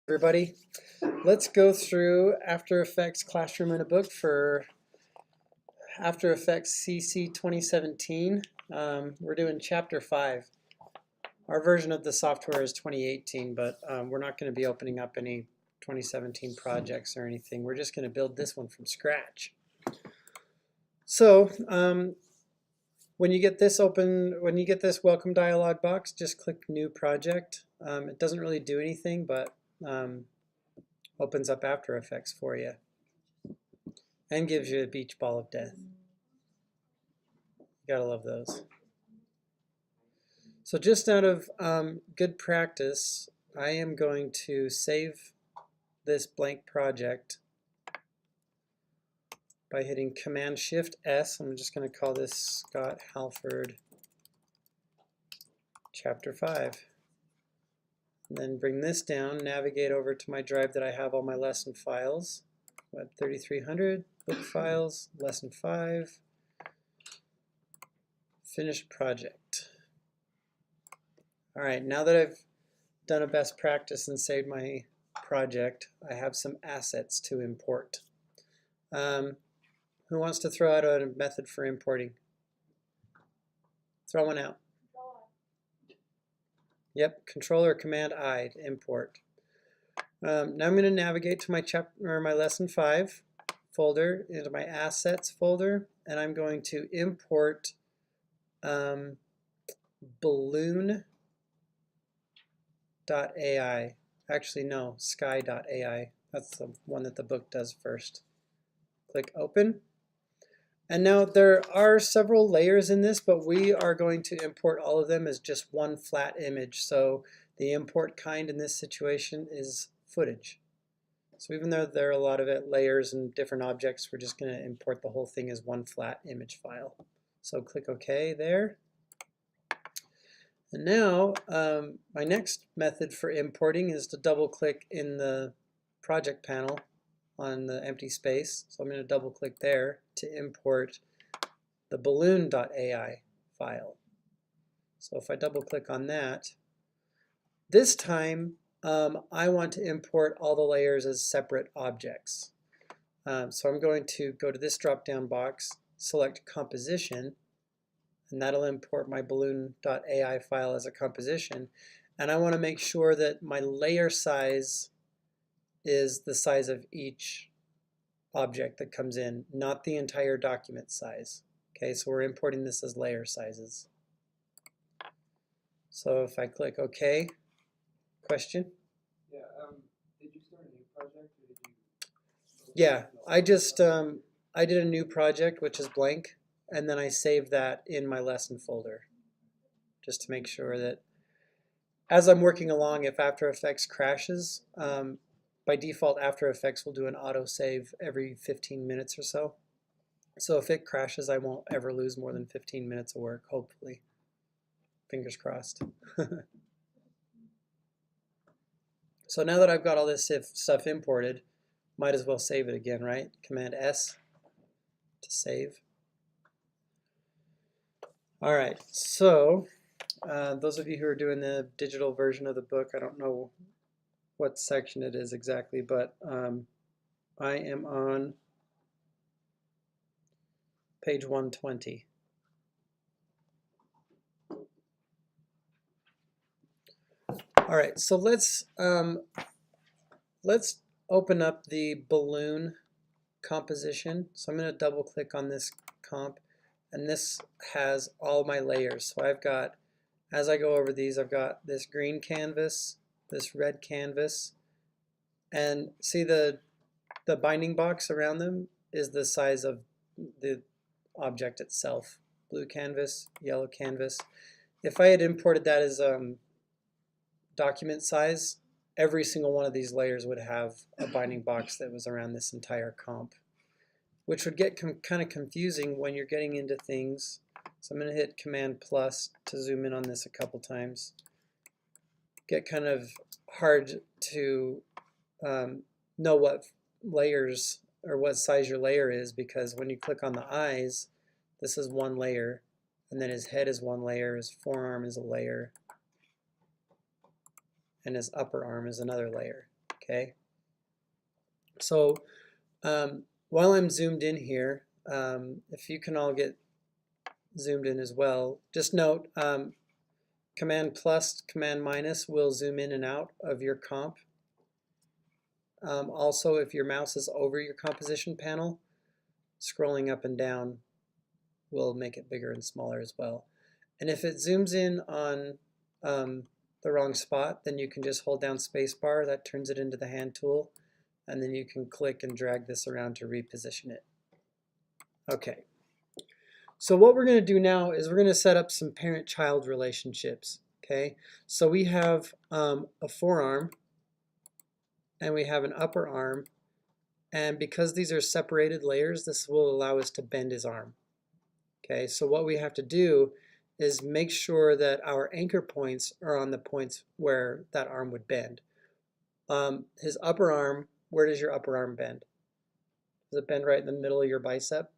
Everybody, let's go through After Effects Classroom in a Book for After Effects CC 2017. We're doing Chapter 5. Our version of the software is 2018, but we're not going to be opening up any 2017 projects or anything. We're just going to build this one from scratch. So when you get this welcome dialog box, just click New Project. It doesn't really do anything, but opens up After Effects for you and gives you a beach ball of death. You gotta love those. So just out of good practice, I am going to save this blank project by hitting Command-Shift-S. I'm just going to call this Scott Halford Chapter 5. And then bring this down, navigate over to my drive that I have all my lesson files. Web 3300, book files, lesson 5, finished project. All right, now that I've done a best practice and saved my project, I have some assets to import. Who wants to throw out a method for importing? Throw one out. Yep, Control or Command-I to import. Now I'm going to navigate to my lesson 5 folder, into my assets folder, and I'm going to import balloon.ai. Actually, no, sky.ai. That's the one that the book does first. Click Open. And now there are several layers in this, but we are going to import all of them as just one flat image. So the import kind in this situation is footage. So even though there are a lot of layers and different objects, we're just going to import the whole thing as one flat image file. So click OK there. And now my next method for importing is to double click in the project panel on the empty space. So I'm going to double click there to import the balloon.ai file. So if I double click on that, this time I want to import all the layers as separate objects. So I'm going to go to this drop down box, select composition, and that'll import my balloon.ai file as a composition. And I want to make sure that my layer size is the size of each object that comes in, not the entire document size. Okay, so we're importing this as layer sizes. So if I click OK, question? Yeah, did you start a new project or did you? Yeah, I just I did a new project which is blank, and then I saved that in my lesson folder just to make sure that as I'm working along, if After Effects crashes, by default, After Effects will do an autosave every 15 minutes or so. So if it crashes, I won't ever lose more than 15 minutes of work, hopefully. Fingers crossed. So now that I've got all this stuff imported, might as well save it again, right? Command-S to save. All right, so those of you who are doing the digital version of the book, I don't know what section it is exactly, but I am on page 120. All right, so let's open up the balloon composition. So I'm going to double click on this comp, and this has all my layers. So I've got, as I go over these, I've got this green canvas, this red canvas, and see the binding box around them is the size of the object itself. Blue canvas, yellow canvas. If I had imported that as document size, every single one of these layers would have a binding box that was around this entire comp, which would get kind of confusing when you're getting into things. So I'm going to hit Command plus to zoom in on this a couple times. Get kind of hard to know what layers or what size your layer is, because when you click on the eyes, this is one layer, and then his head is one layer, his forearm is a layer, and his upper arm is another layer. Okay. So while I'm zoomed in here, if you can all get zoomed in as well, just note Command plus, Command minus will zoom in and out of your comp. Also, if your mouse is over your composition panel, scrolling up and down will make it bigger and smaller as well. And if it zooms in on the wrong spot, then you can just hold down spacebar. That turns it into the hand tool. And then you can click and drag this around to reposition it. Okay. So what we're going to do now is we're going to set up some parent-child relationships. Okay. So we have a forearm and we have an upper arm. And because these are separated layers, this will allow us to bend his arm. Okay. So what we have to do is make sure that our anchor points are on the points where that arm would bend. His upper arm, where does your upper arm bend? Does it bend right in the middle of your bicep?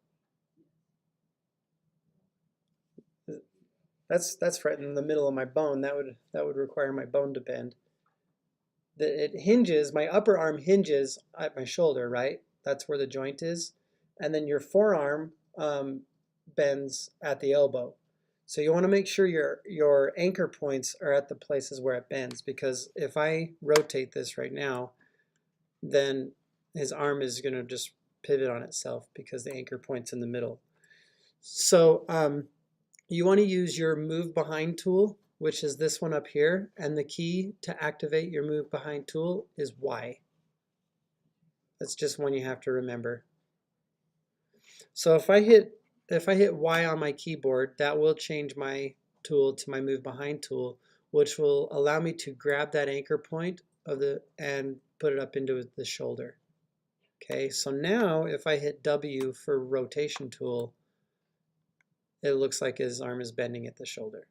That's right in the middle of my bone. That would require my bone to bend. It hinges, my upper arm hinges at my shoulder, right? That's where the joint is. And then your forearm bends at the elbow. So you want to make sure your anchor points are at the places where it bends, because if I rotate this right now, then his arm is going to just pivot on itself because the anchor point's in the middle. So you want to use your move behind tool, which is this one up here, and the key to activate your move behind tool is Y. That's just one you have to remember. So if I hit Y on my keyboard, that will change my tool to my move behind tool, which will allow me to grab that anchor point and put it up into the shoulder. Okay, so now if I hit W for rotation tool, it looks like his arm is bending at the shoulder.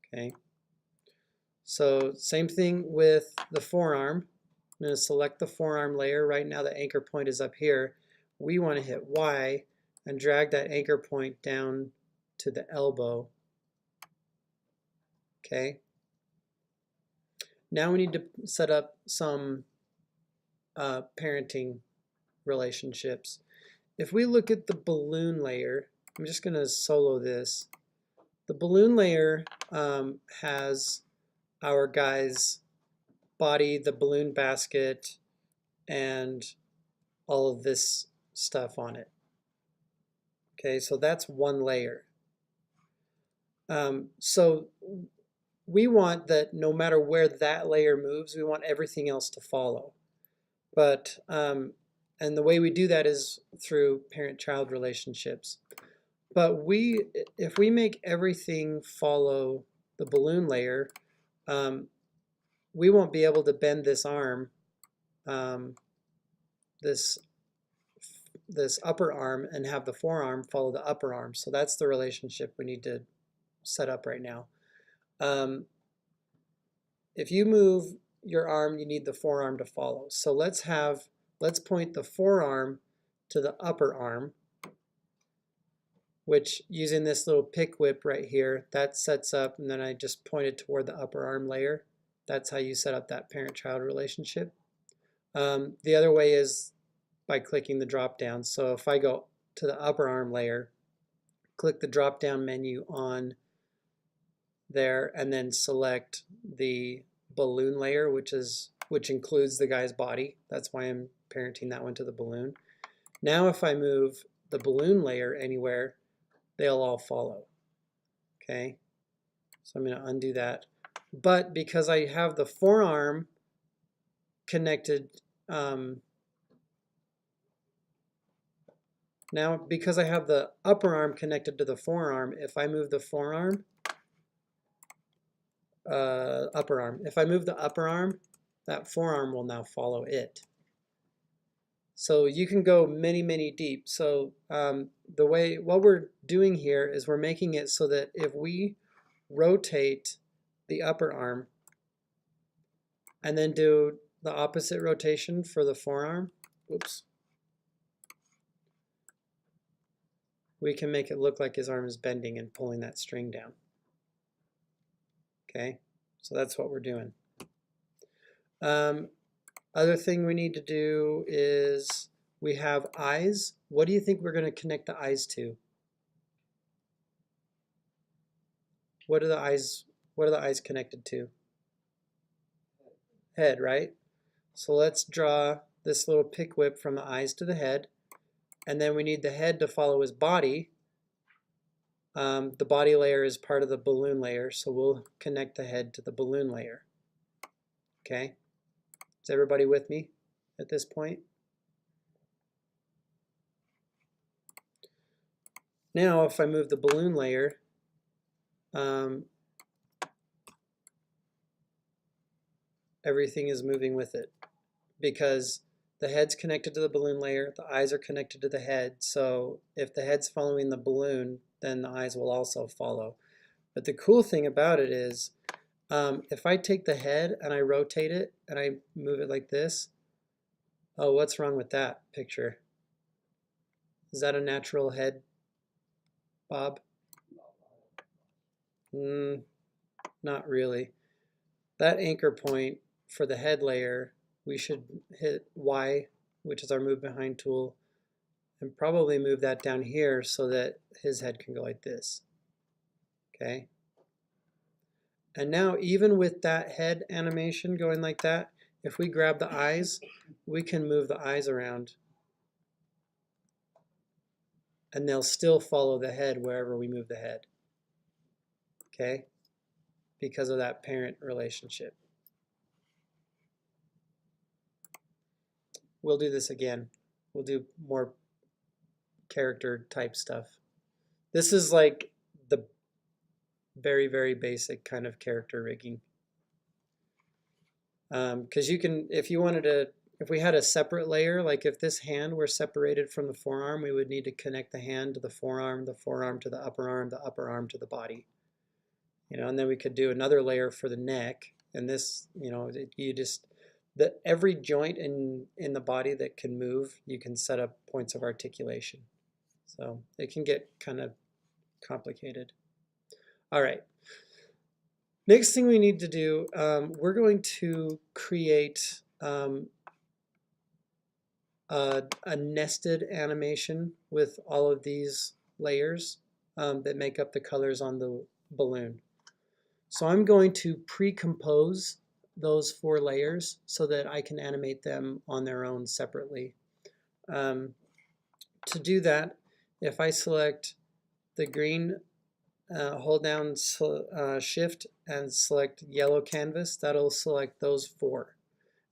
Okay, so same thing with the forearm. I'm going to select the forearm layer. Right now the anchor point is up here. We want to hit Y and drag that anchor point down to the elbow. Okay. Now we need to set up some parenting relationships. If we look at the balloon layer, I'm just going to solo this. The balloon layer has our guy's body, the balloon basket, and all of this stuff on it. Okay, so that's one layer. So we want that no matter where that layer moves, we want everything else to follow. But and the way we do that is through parent-child relationships. But if we make everything follow the balloon layer, we won't be able to bend this arm, this upper arm, and have the forearm follow the upper arm. So that's the relationship we need to set up right now. If you move your arm, you need the forearm to follow. So let's point the forearm to the upper arm, which using this little pick whip right here, that sets up, and then I just pointed toward the upper arm layer. That's how you set up that parent-child relationship. The other way is by clicking the drop down. So if I go to the upper arm layer, click the drop down menu on there, and then select the balloon layer, which includes the guy's body. That's why I'm parenting that one to the balloon. Now if I move the balloon layer anywhere, they'll all follow. Okay, so I'm going to undo that. But because I have the forearm connected, now because I have the upper arm connected to the forearm, if I move the forearm, upper arm, if I move the upper arm, that forearm will now follow it. So you can go many, many deep. So what we're doing here is we're making it so that if we rotate the upper arm and then do the opposite rotation for the forearm, oops, we can make it look like his arm is bending and pulling that string down. Okay, so that's what we're doing. Other thing we need to do is we have eyes. What do you think we're going to connect the eyes to? What are the eyes connected to? Head, right? So let's draw this little pick whip from the eyes to the head, and then we need the head to follow his body. The body layer is part of the balloon layer, so we'll connect the head to the balloon layer. Okay? Is everybody with me at this point? Now, if I move the balloon layer, everything is moving with it because the head's connected to the balloon layer, the eyes are connected to the head, so if the head's following the balloon, then the eyes will also follow. But the cool thing about it is, if I take the head and I rotate it and I move it like this, oh, what's wrong with that picture? Is that a natural head, Bob? Not really. That anchor point for the head layer, we should hit Y, which is our move behind tool, and probably move that down here so that his head can go like this. Okay? And now even with that head animation going like that, if we grab the eyes, we can move the eyes around. And they'll still follow the head wherever we move the head. Okay? Because of that parent relationship. We'll do this again. We'll do more character type stuff. This is like the very, very basic kind of character rigging. Because you can, if you wanted to, if we had a separate layer, like if this hand were separated from the forearm, we would need to connect the hand to the forearm to the upper arm to the body. And then we could do another layer for the neck. And this, every joint in the body that can move, you can set up points of articulation. So it can get kind of complicated. All right. Next thing we need to do, we're going to create a nested animation with all of these layers that make up the colors on the balloon. So I'm going to pre-compose those 4 layers so that I can animate them on their own separately. To do that, if I select the green, hold down Shift and select yellow canvas, that'll select those 4.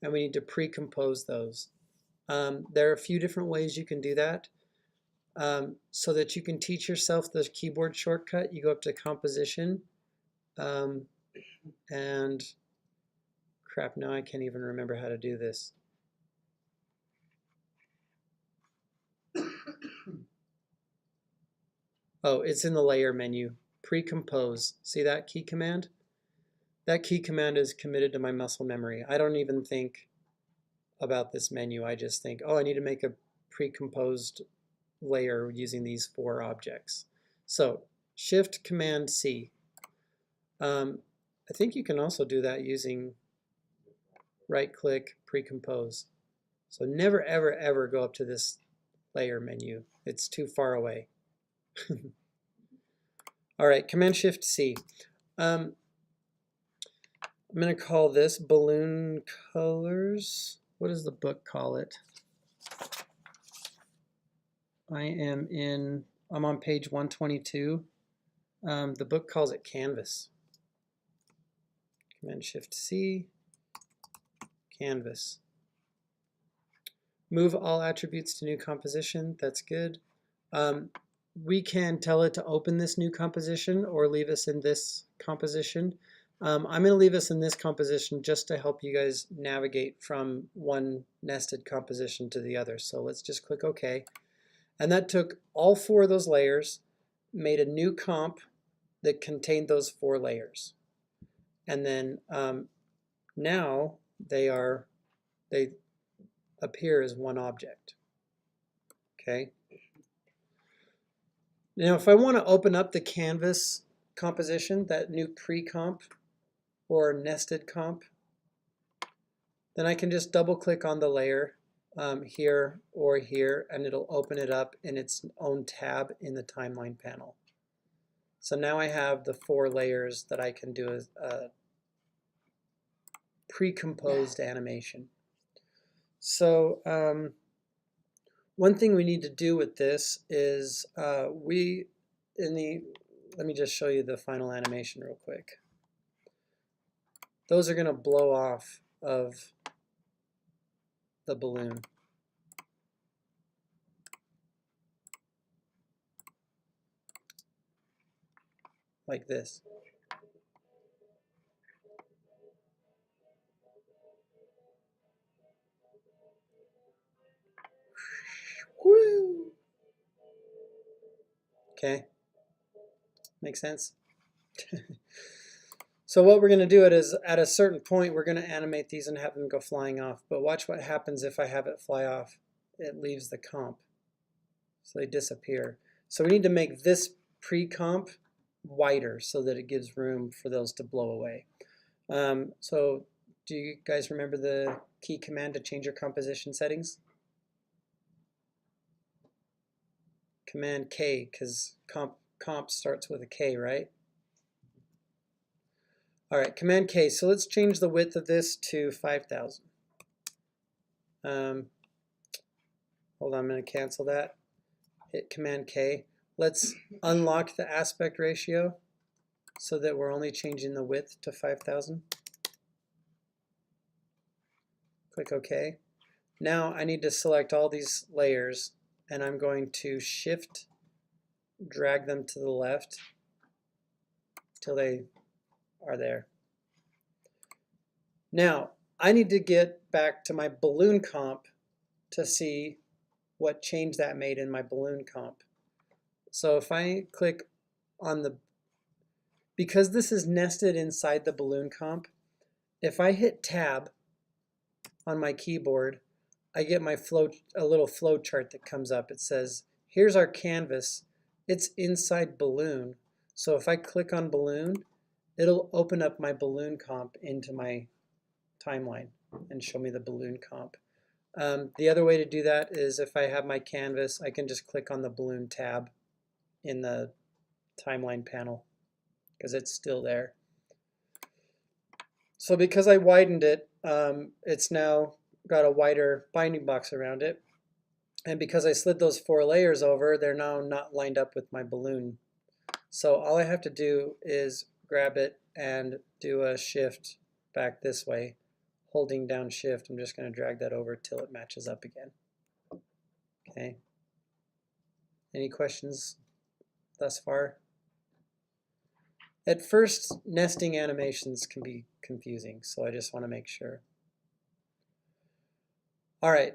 And we need to pre-compose those. There are a few different ways you can do that. So that you can teach yourself the keyboard shortcut, you go up to Composition, and crap, now I can't even remember how to do this. Oh, it's in the layer menu. Pre-compose. See that key command? That key command is committed to my muscle memory. I don't even think about this menu. I just think, oh, I need to make a pre-composed layer using these 4 objects. So Shift Command C. I think you can also do that using right-click, pre-compose. So never, ever, ever go up to this layer menu. It's too far away. All right, Command-Shift-C. I'm going to call this Balloon Colors. What does the book call it? I'm on page 122. The book calls it Canvas. Command-Shift-C, Canvas. Move all attributes to new composition. That's good. We can tell it to open this new composition or leave us in this composition. I'm going to leave us in this composition just to help you guys navigate from one nested composition to the other. So let's just click OK. And that took all 4 of those layers, made a new comp that contained those 4 layers. And then now they appear as one object. Okay. Now, if I want to open up the canvas composition, that new pre-comp or nested comp, then I can just double click on the layer here or here, and it'll open it up in its own tab in the timeline panel. So now I have the 4 layers that I can do a pre-composed animation. So one thing we need to do with this is let me just show you the final animation real quick. Those are going to blow off of the balloon. Like this. Woo! Okay, make sense? So what we're going to do is at a certain point we're going to animate these and have them go flying off. But watch what happens if I have it fly off. It leaves the comp. So they disappear. So we need to make this pre-comp wider so that it gives room for those to blow away. So do you guys remember the key command to change your composition settings? Command K, because comp starts with a K, right? All right, Command K. So let's change the width of this to 5,000. Hold on, I'm going to cancel that. Hit Command K. Let's unlock the aspect ratio so that we're only changing the width to 5,000. Click OK. Now I need to select all these layers, and I'm going to shift drag them to the left till they are there. Now I need to get back to my balloon comp to see what change that made in my balloon comp. So if I click on because this is nested inside the balloon comp, if I hit tab on my keyboard, I get a little flow chart that comes up. It says, here's our canvas. It's inside balloon. So if I click on balloon, it'll open up my balloon comp into my timeline and show me the balloon comp. The other way to do that is if I have my canvas, I can just click on the balloon tab in the timeline panel because it's still there. So because I widened it, it's now got a wider binding box around it. And because I slid those 4 layers over, they're now not lined up with my balloon. So all I have to do is grab it and do a shift back this way. Holding down shift, I'm just going to drag that over till it matches up again. Okay. Any questions thus far? At first, nesting animations can be confusing, so I just want to make sure. All right,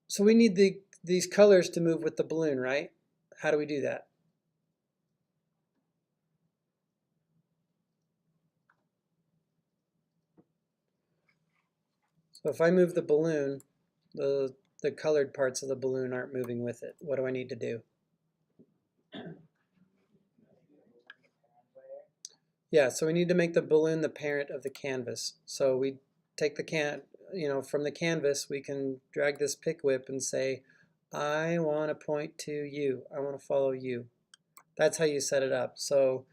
so we need these colors to move with the balloon, right? How do we do that? So if I move the balloon, the colored parts of the balloon aren't moving with it. What do I need to do? Yeah, so we need to make the balloon the parent of the canvas. So we take from the canvas, we can drag this pick whip and say, I want to point to you. I want to follow you. That's how you set it up. So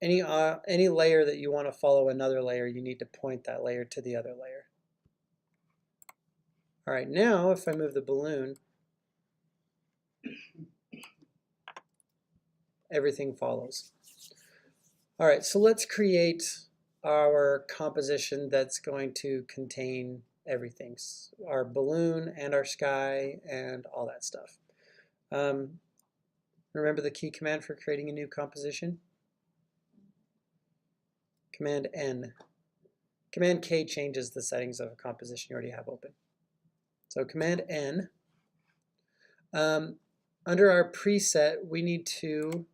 any layer that you want to follow another layer, you need to point that layer to the other layer. All right, now if I move the balloon, everything follows. All right, so let's create our composition that's going to contain everything, our balloon and our sky and all that stuff. Remember the key command for creating a new composition? Command N. Command K changes the settings of a composition you already have open. So Command N. Under our preset, we need to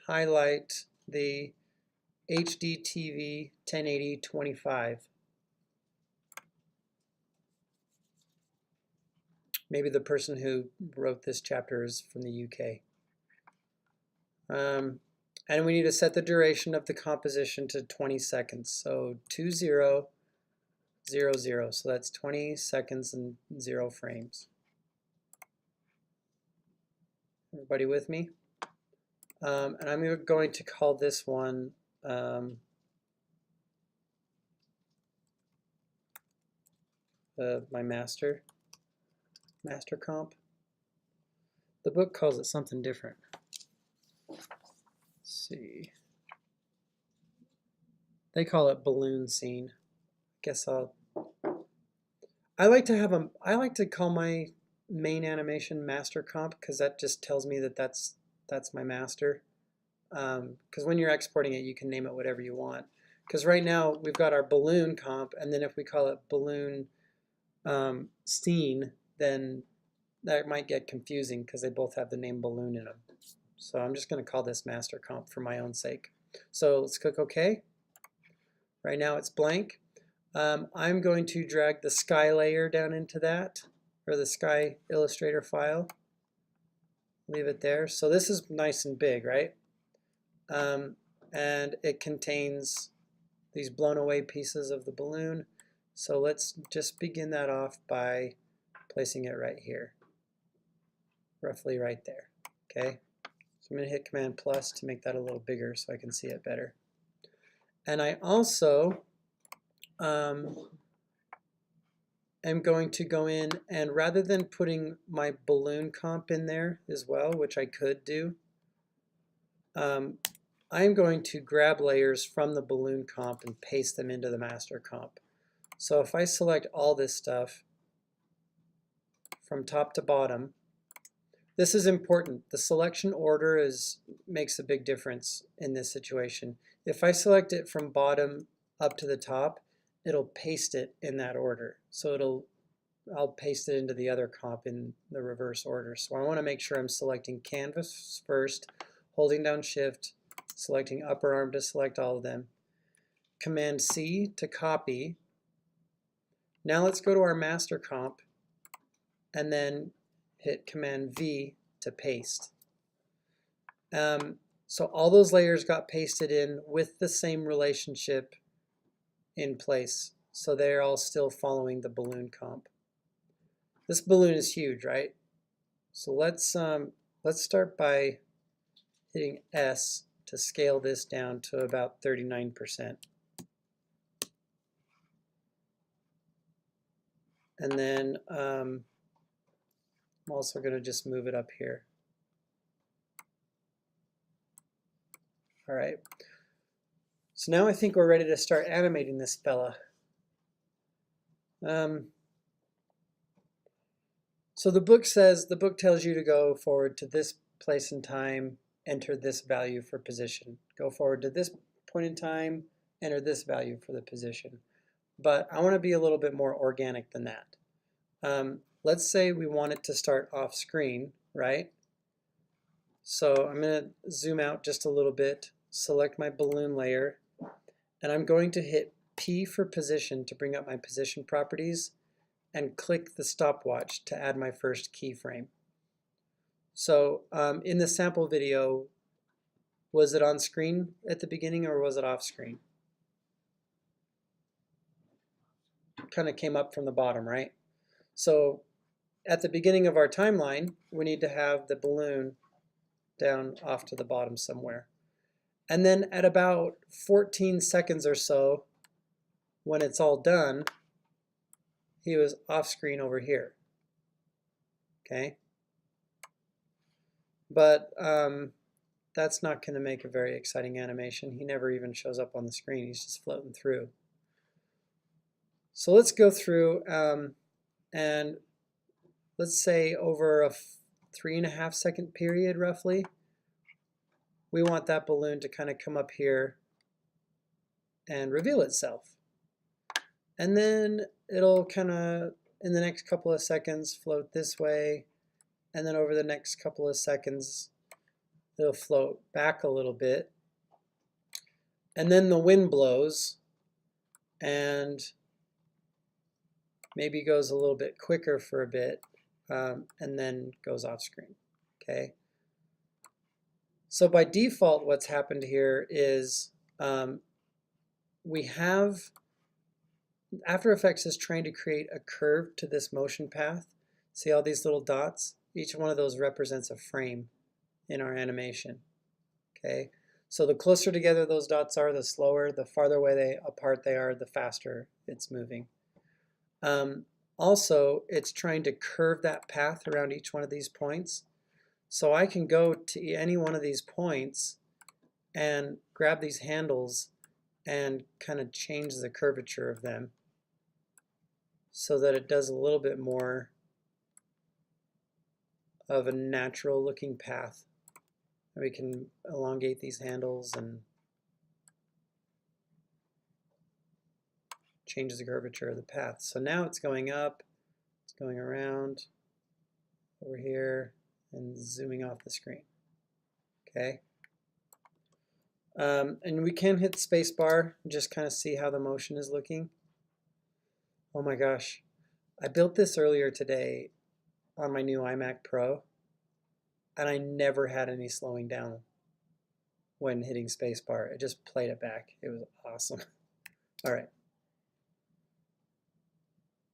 highlight the HDTV 1080 25. Maybe the person who wrote this chapter is from the UK. And we need to set the duration of the composition to 20 seconds. So 2000. So that's 20 seconds and 0 frames. Everybody with me? And I'm going to call this one my master comp. The book calls it something different. Let's see. They call it balloon scene. Guess I like to call my main animation master comp because that just tells me that that's my master. Because when you're exporting it, you can name it whatever you want. Because right now we've got our balloon comp, and then if we call it balloon scene, then that might get confusing because they both have the name balloon in them. So I'm just going to call this master comp for my own sake. So let's click OK. Right now it's blank. I'm going to drag the sky layer down into that, or the sky Illustrator file. Leave it there. So this is nice and big, right? And it contains these blown away pieces of the balloon. So let's just begin that off by placing it right here, roughly right there. Okay, so I'm going to hit Command plus to make that a little bigger so I can see it better. And I also am going to go in, and rather than putting my balloon comp in there as well, which I could do, I'm going to grab layers from the balloon comp and paste them into the master comp. So if I select all this stuff from top to bottom, this is important. The selection order makes a big difference in this situation. If I select it from bottom up to the top, it'll paste it in that order. So I'll paste it into the other comp in the reverse order. So I want to make sure I'm selecting canvas first, holding down Shift, selecting upper arm to select all of them. Command C to copy. Now let's go to our master comp and then hit Command V to paste. So all those layers got pasted in with the same relationship in place. So they're all still following the balloon comp. This balloon is huge, right? So let's start by hitting S to scale this down to about 39%. And then I'm also going to just move it up here. All right. So now I think we're ready to start animating this fella. So the book tells you to go forward to this place in time, enter this value for position. Go forward to this point in time, enter this value for the position. But I want to be a little bit more organic than that. Let's say we want it to start off screen, right? So I'm going to zoom out just a little bit, select my balloon layer, and I'm going to hit P for position to bring up my position properties, and click the stopwatch to add my first keyframe. So in the sample video, was it on screen at the beginning or was it off screen? Kind of came up from the bottom, right? So at the beginning of our timeline, we need to have the balloon down off to the bottom somewhere. And then at about 14 seconds or so, when it's all done, he was off screen over here. Okay? But that's not going to make a very exciting animation. He never even shows up on the screen. He's just floating through. So let's go through and let's say over a 3.5 second period roughly, we want that balloon to kind of come up here and reveal itself. And then it'll kind of, in the next couple of seconds, float this way. And then over the next couple of seconds, it'll float back a little bit. And then the wind blows and maybe goes a little bit quicker for a bit and then goes off screen. Okay. So by default, what's happened here is we have, After Effects is trying to create a curve to this motion path. See all these little dots? Each one of those represents a frame in our animation. Okay, so the closer together those dots are, the slower. The farther away apart they are, the faster it's moving. Also, it's trying to curve that path around each one of these points. So I can go to any one of these points and grab these handles and kind of change the curvature of them so that it does a little bit more of a natural looking path. We can elongate these handles and change the curvature of the path. So now it's going up, it's going around over here and zooming off the screen. Okay. And we can hit spacebar and just kind of see how the motion is looking. Oh my gosh. I built this earlier today on my new iMac Pro, and I never had any slowing down when hitting spacebar. It just played it back. It was awesome. All right.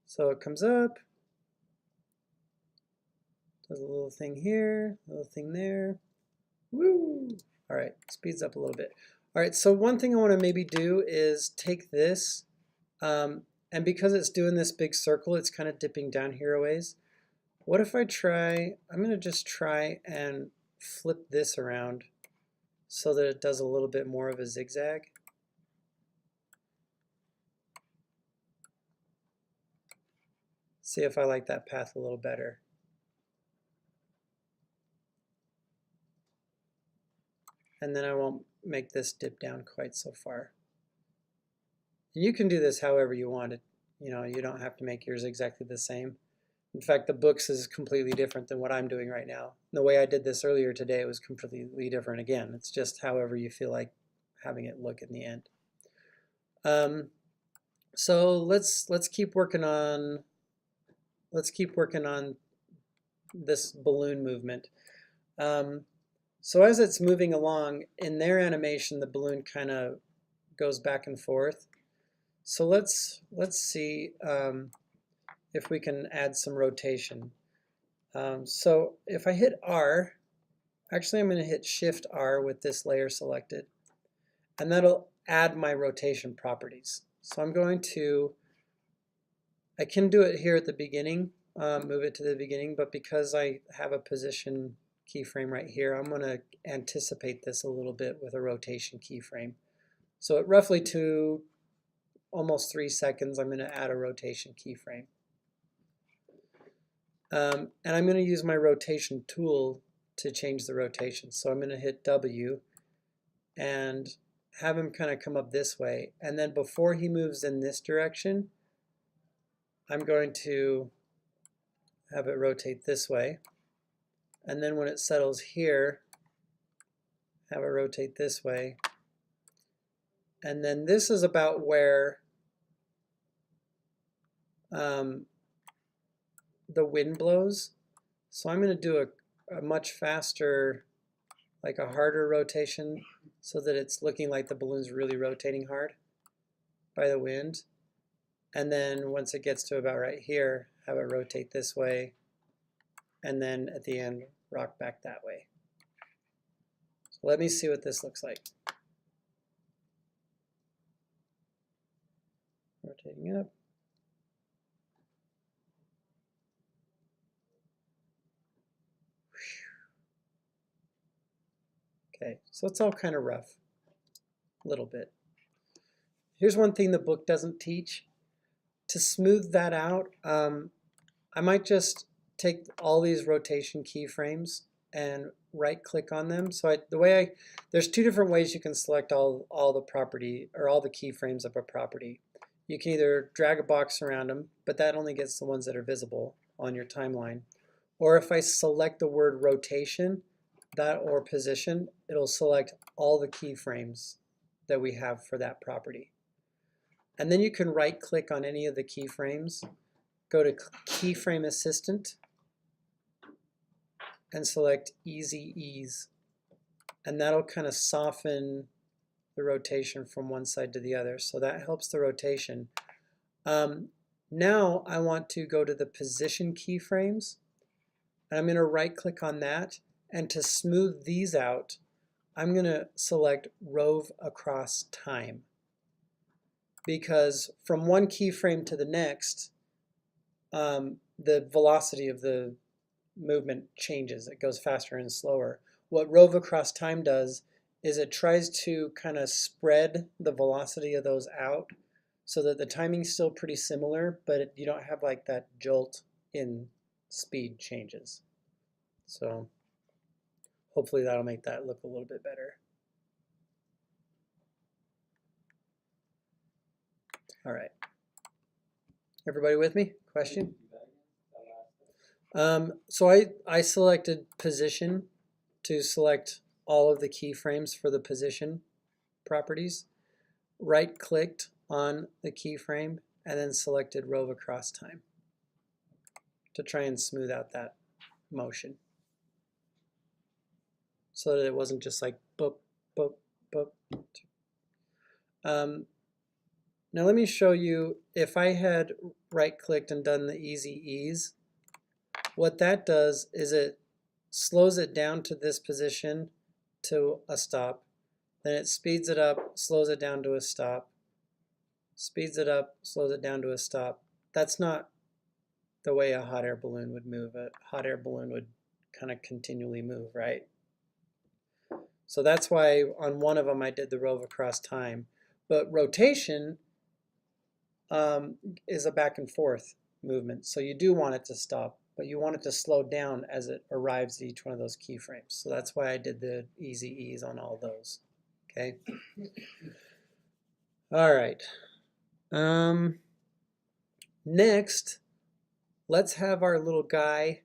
So it comes up, does a little thing here, a little thing there. Woo! All right, speeds up a little bit. All right, so one thing I want to maybe do is take this, and because it's doing this big circle, it's kind of dipping down here a ways. What if I try, I'm going to just try and flip this around so that it does a little bit more of a zigzag. See if I like that path a little better. And then I won't make this dip down quite so far. And you can do this however you want it. You know, you don't have to make yours exactly the same. In fact, the books is completely different than what I'm doing right now. The way I did this earlier today was completely different again. It's just however you feel like having it look in the end. So let's keep working on this balloon movement. So as it's moving along, in their animation, the balloon kind of goes back and forth. So let's see if we can add some rotation. So if I hit R, actually I'm going to hit Shift R with this layer selected, and that'll add my rotation properties. So I'm going to, I can do it here at the beginning, move it to the beginning, but because I have a position keyframe right here, I'm going to anticipate this a little bit with a rotation keyframe. So at roughly almost 3 seconds, I'm going to add a rotation keyframe. And I'm going to use my rotation tool to change the rotation. So I'm going to hit W and have him kind of come up this way. And then before he moves in this direction, I'm going to have it rotate this way. And then when it settles here, have it rotate this way. And then this is about where the wind blows. So I'm going to do a much faster, like a harder rotation so that it's looking like the balloon's really rotating hard by the wind. And then once it gets to about right here, have it rotate this way. And then at the end, rock back that way. So let me see what this looks like. Rotating up. Okay, so it's all kind of rough, a little bit. Here's one thing the book doesn't teach. To smooth that out, I might just take all these rotation keyframes and right click on them. So there's two different ways you can select all the property or all the keyframes of a property. You can either drag a box around them, but that only gets the ones that are visible on your timeline. Or if I select the word rotation, or position, it'll select all the keyframes that we have for that property. And then you can right click on any of the keyframes, go to Keyframe Assistant, and select Easy Ease. and that'll kind of soften the rotation from one side to the other. So that helps the rotation. Now I want to go to the position keyframes, and I'm going to right click on that, and to smooth these out, I'm going to select Rove Across Time, because from one keyframe to the next, the velocity of the movement changes. It goes faster and slower. What Rove Across Time does is it tries to kind of spread the velocity of those out so that the timing's still pretty similar, but you don't have like that jolt in speed changes. So hopefully that'll make that look a little bit better. All right. Everybody with me? Question? So I selected position to select all of the keyframes for the position properties. Right clicked on the keyframe and then selected Rove Across Time to try and smooth out that motion so that it wasn't just like boop, boop, boop. Now let me show you, if I had right clicked and done the easy ease, what that does is it slows it down to this position to a stop, then it speeds it up, slows it down to a stop, speeds it up, slows it down to a stop. That's not the way a hot air balloon would move. A hot air balloon would kind of continually move, right? So that's why on one of them I did the Rove Across Time. But rotation is a back and forth movement. So you do want it to stop, but you want it to slow down as it arrives at each one of those keyframes. So that's why I did the easy ease on all those. Okay. All right. Next, let's have our little guy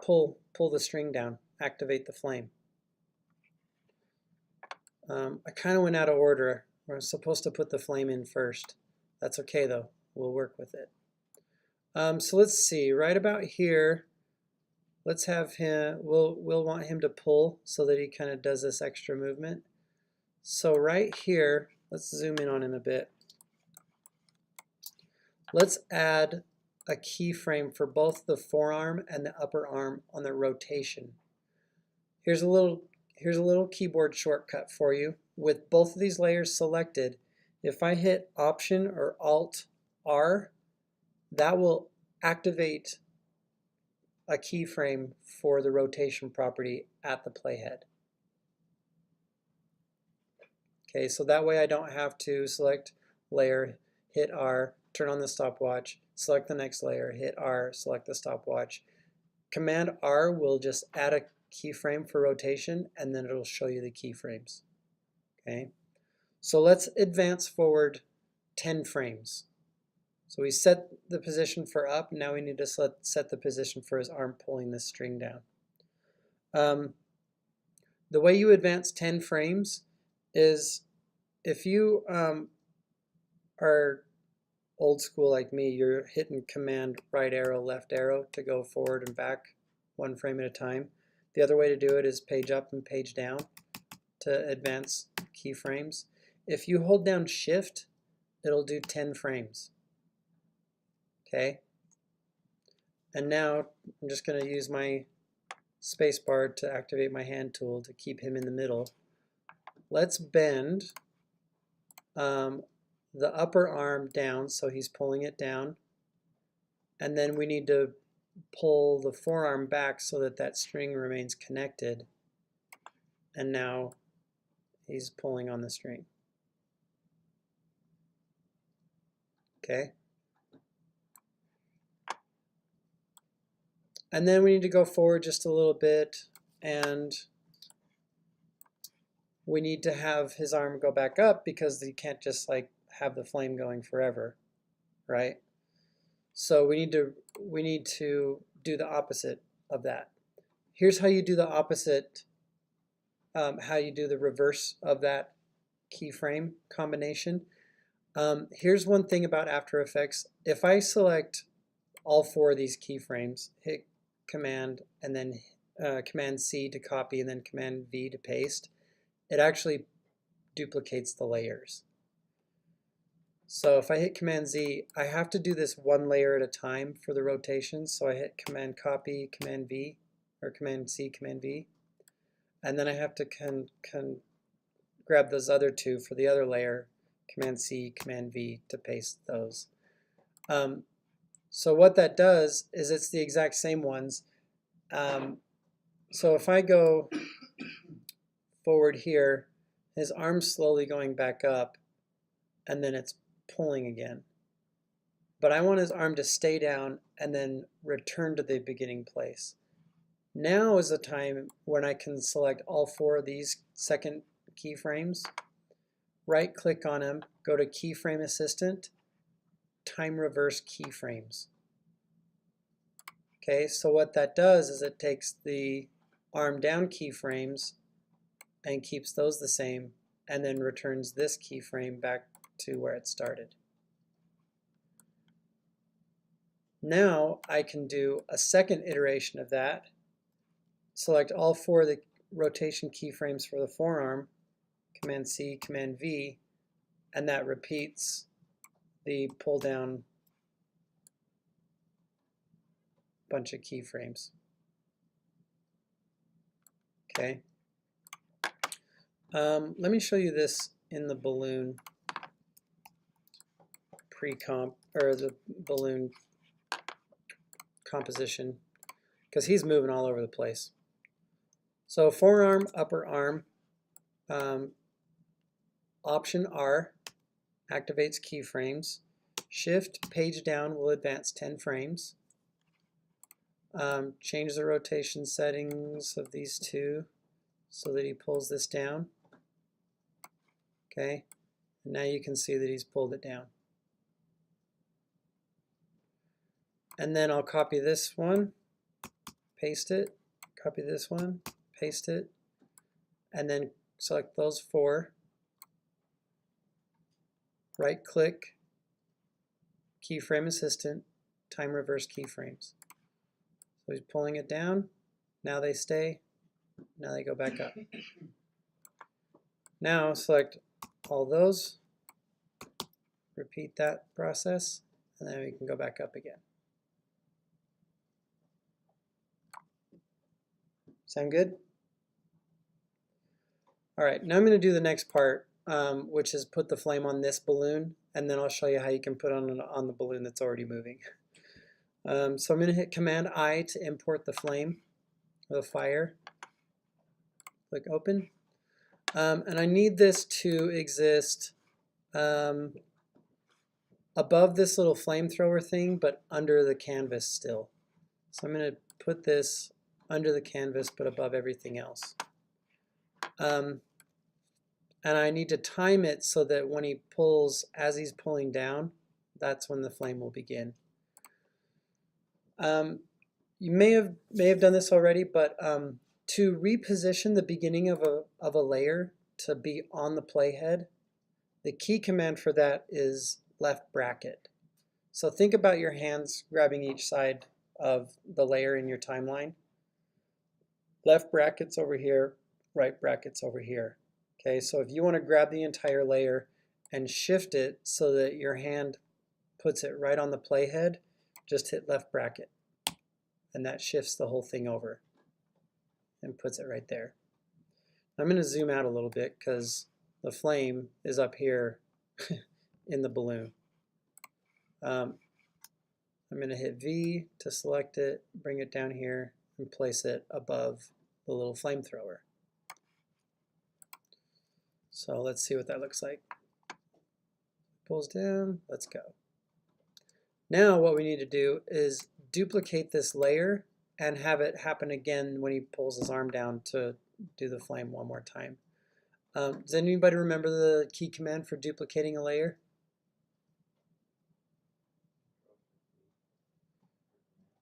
pull the string down, activate the flame. I kind of went out of order. We're supposed to put the flame in first. That's okay though. We'll work with it. So let's see. Right about here, let's have him. We'll want him to pull so that he kind of does this extra movement. So right here, let's zoom in on him a bit. Let's add a keyframe for both the forearm and the upper arm on the rotation. Here's a little keyboard shortcut for you. With both of these layers selected, if I hit Option or Alt R, that will activate a keyframe for the rotation property at the playhead. Okay, so that way I don't have to select layer, hit R, turn on the stopwatch, select the next layer, hit R, select the stopwatch. Command R will just add a keyframe for rotation, and then it'll show you the keyframes. Okay, so let's advance forward 10 frames. So we set the position for up, now we need to set the position for his arm pulling this string down. The way you advance 10 frames is, if you are old school like me, you're hitting Command right arrow, left arrow to go forward and back one frame at a time. The other way to do it is page up and page down to advance keyframes. If you hold down Shift, it'll do 10 frames. Okay? And now I'm just going to use my space bar to activate my hand tool to keep him in the middle. Let's bend the upper arm down so he's pulling it down. And then we need to pull the forearm back so that that string remains connected. And now he's pulling on the string. Okay. And then we need to go forward just a little bit, and we need to have his arm go back up because you can't just like have the flame going forever, right? So we need to do the opposite of that. Here's how you do the opposite, how you do the reverse of that keyframe combination. Here's one thing about After Effects. If I select all 4 of these keyframes, hit Command and then Command C to copy and then Command V to paste, it actually duplicates the layers. So if I hit Command Z, I have to do this one layer at a time for the rotation. So I hit Command Copy, Command V, or Command C, Command V, and then I have to grab those other two for the other layer, Command C, Command V to paste those. So what that does is it's the exact same ones. So if I go forward here, his arm's slowly going back up, and then it's pulling again. But I want his arm to stay down and then return to the beginning place. Now is the time when I can select all four of these second keyframes, right click on them, go to Keyframe Assistant, Time Reverse Keyframes. Okay, so what that does is it takes the arm down keyframes and keeps those the same, and then returns this keyframe back to where it started. Now I can do a second iteration of that, select all four of the rotation keyframes for the forearm, Command C, Command V, and that repeats the pull down bunch of keyframes. Okay. Let me show you this in the balloon pre-comp, or the balloon composition, because he's moving all over the place. So forearm, upper arm, Option R activates keyframes. Shift page down will advance 10 frames. Change the rotation settings of these two so that he pulls this down. Okay, and now you can see that he's pulled it down. And then I'll copy this one, paste it, copy this one, paste it, and then select those four, right click, Keyframe Assistant, Time Reverse Keyframes. So he's pulling it down, now they stay, now they go back up. Now select all those, repeat that process, and then we can go back up again. Sound good? All right, now I'm going to do the next part, which is put the flame on this balloon, and then I'll show you how you can put on the balloon that's already moving. So I'm going to hit Command I to import the flame, or the fire. Click Open. And I need this to exist above this little flamethrower thing, but under the canvas still. So I'm going to put this under the canvas, but above everything else. And I need to time it so that when he pulls, as he's pulling down, that's when the flame will begin. You may have done this already, but to reposition the beginning of a layer to be on the playhead, the key command for that is left bracket. So think about your hands grabbing each side of the layer in your timeline. Left bracket's over here, right bracket's over here. Okay, so if you want to grab the entire layer and shift it so that your hand puts it right on the playhead, just hit left bracket. And that shifts the whole thing over and puts it right there. I'm going to zoom out a little bit because the flame is up here in the balloon. I'm going to hit V to select it, bring it down here, and place it above the little flamethrower. So let's see what that looks like. Pulls down, let's go. Now what we need to do is duplicate this layer and have it happen again when he pulls his arm down to do the flame one more time. Does anybody remember the key command for duplicating a layer?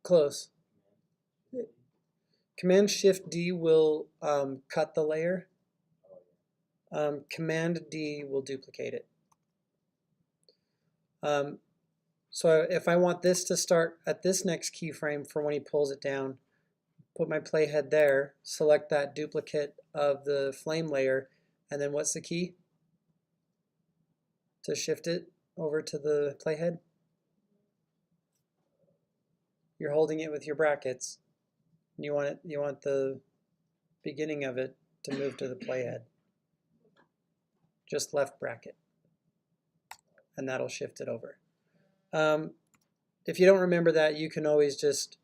Close. Command Shift D will cut the layer. Command D will duplicate it. So if I want this to start at this next keyframe for when he pulls it down, put my playhead there, select that duplicate of the flame layer, and then what's the key to shift it over to the playhead? You're holding it with your brackets. You want the beginning of it to move to the playhead. Just left bracket, and that'll shift it over. If you don't remember that, you can always just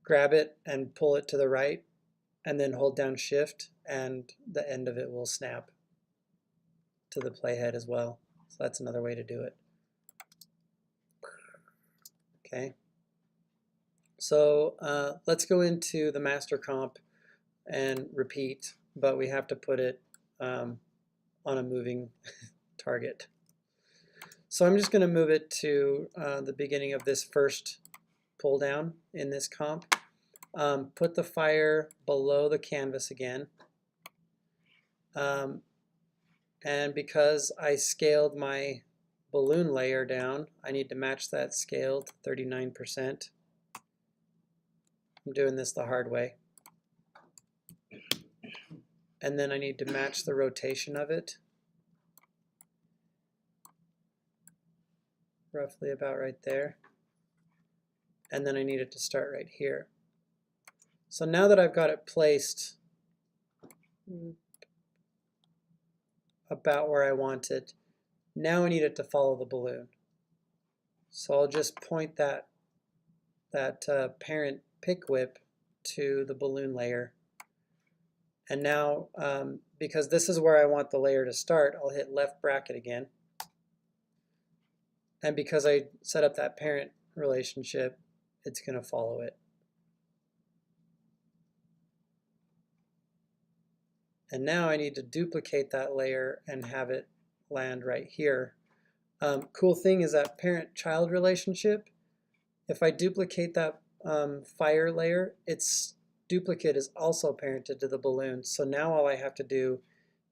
grab it and pull it to the right, and then hold down Shift, and the end of it will snap to the playhead as well. So that's another way to do it. Okay. So let's go into the master comp and repeat, but we have to put it on a moving target. So I'm just going to move it to the beginning of this first pull down in this comp. Put the fire below the canvas again. And because I scaled my balloon layer down, I need to match that scale to 39%. I'm doing this the hard way. And then I need to match the rotation of it. Roughly about right there. And then I need it to start right here. So now that I've got it placed about where I want it, now I need it to follow the balloon. So I'll just point that parent pick whip to the balloon layer. And now, because this is where I want the layer to start, I'll hit left bracket again. And because I set up that parent relationship, it's going to follow it. And now I need to duplicate that layer and have it land right here. Cool thing is that parent-child relationship, if I duplicate that fire layer, its duplicate is also parented to the balloon. So now all I have to do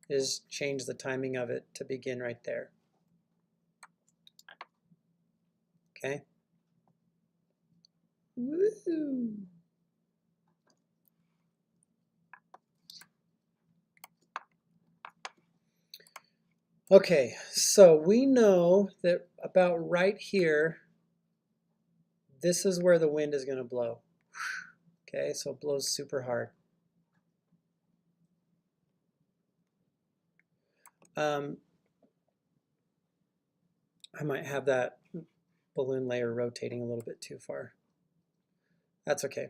is change the timing of it to begin right there. Okay. Woo! Okay, so we know that about right here, this is where the wind is going to blow. Okay, so it blows super hard. I might have that balloon layer rotating a little bit too far. That's okay.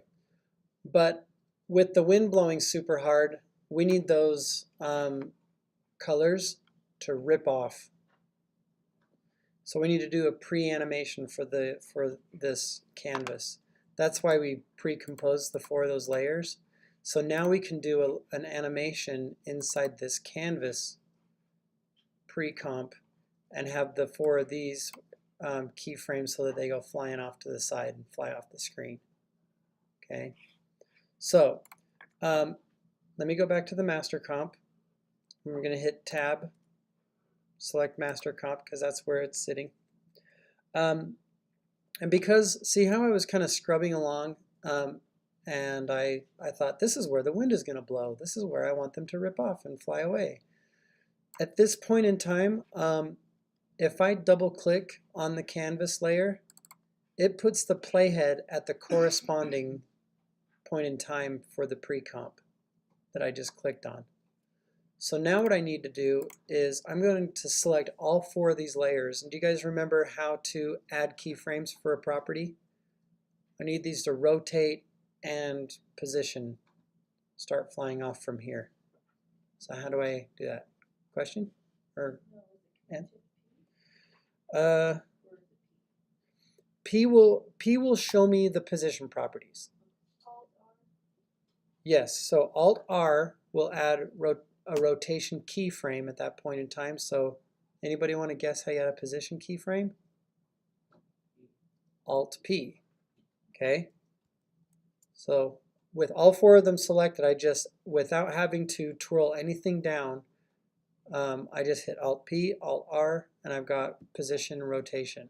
But with the wind blowing super hard, we need those colors to rip off. So we need to do a pre-animation for this canvas. That's why we pre-composed the 4 of those layers. So now we can do an animation inside this canvas pre-comp and have the 4 of these keyframes so that they go flying off to the side and fly off the screen. Okay, so let me go back to the master comp. We're going to hit Tab, select master comp because that's where it's sitting. And because, see how I was kind of scrubbing along and I thought this is where the wind is going to blow. This is where I want them to rip off and fly away. At this point in time, if I double click on the canvas layer, it puts the playhead at the corresponding point in time for the pre-comp that I just clicked on. So now what I need to do is I'm going to select all 4 of these layers. And do you guys remember how to add keyframes for a property? I need these to rotate and position, start flying off from here. So how do I do that? Question? Or P will show me the position properties. Yes, so Alt-R will add a rotation keyframe at that point in time. So anybody want to guess how you add a position keyframe? Alt-P. Okay. So with all 4 of them selected, I just, without having to twirl anything down, I just hit Alt-P, Alt-R, and I've got position and rotation.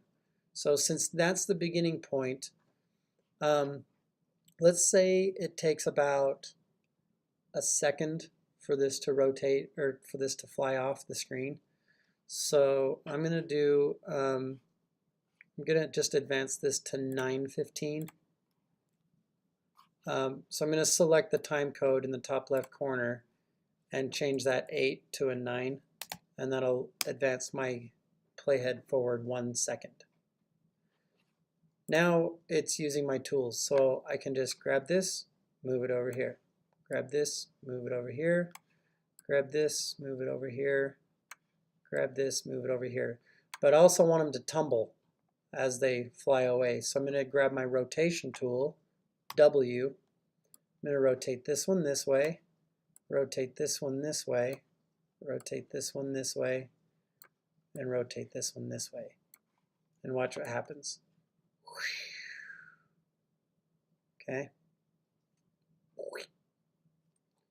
So since that's the beginning point, let's say it takes about a second for this to rotate or for this to fly off the screen. So I'm going to do, I'm going to just advance this to 9:15. So I'm going to select the time code in the top left corner and change that 8 to a 9, and that'll advance my playhead forward 1 second. Now it's using my tools, so I can just grab this, move it over here. Grab this, move it over here. Grab this, move it over here. Grab this, move it over here. But I also want them to tumble as they fly away. So I'm going to grab my rotation tool, W. I'm going to rotate this one this way, rotate this one this way, rotate this one this way, and rotate this one this way. And watch what happens. Okay.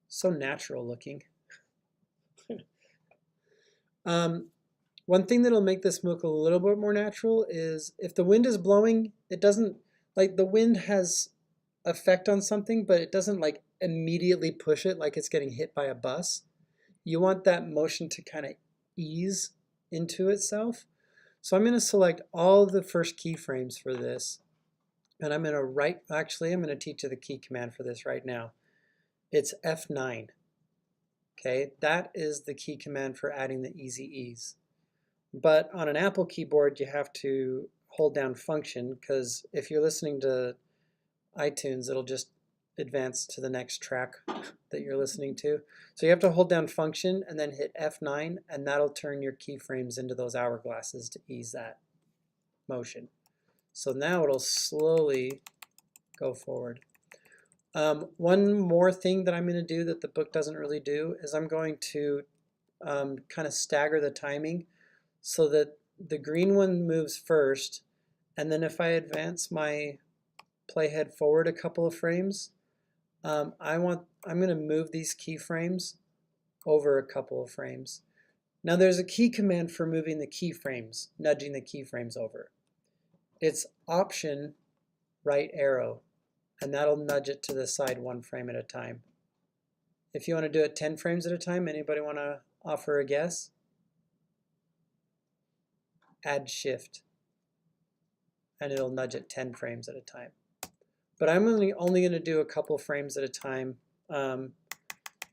So natural looking. One thing that'll make this look a little bit more natural is if the wind is blowing, it doesn't, like the wind has effect on something, but it doesn't like immediately push it like it's getting hit by a bus. You want that motion to kind of ease into itself. So I'm going to select all of the first keyframes for this, and I'm going to actually I'm going to teach you the key command for this right now. It's F9. Okay, that is the key command for adding the easy ease. But on an Apple keyboard, you have to hold down function, because if you're listening to iTunes, it'll just advance to the next track that you're listening to. So you have to hold down function and then hit F9, and that'll turn your keyframes into those hourglasses to ease that motion. So now it'll slowly go forward. One more thing that I'm going to do that the book doesn't really do is I'm going to kind of stagger the timing so that the green one moves first, and then if I advance my playhead forward a couple of frames, I'm going to move these keyframes over a couple of frames. Now there's a key command for moving the keyframes, nudging the keyframes over. It's Option right arrow, and that'll nudge it to the side 1 frame at a time. If you want to do it 10 frames at a time, anybody want to offer a guess? Add Shift, and it'll nudge it 10 frames at a time. But I'm only going to do a couple frames at a time,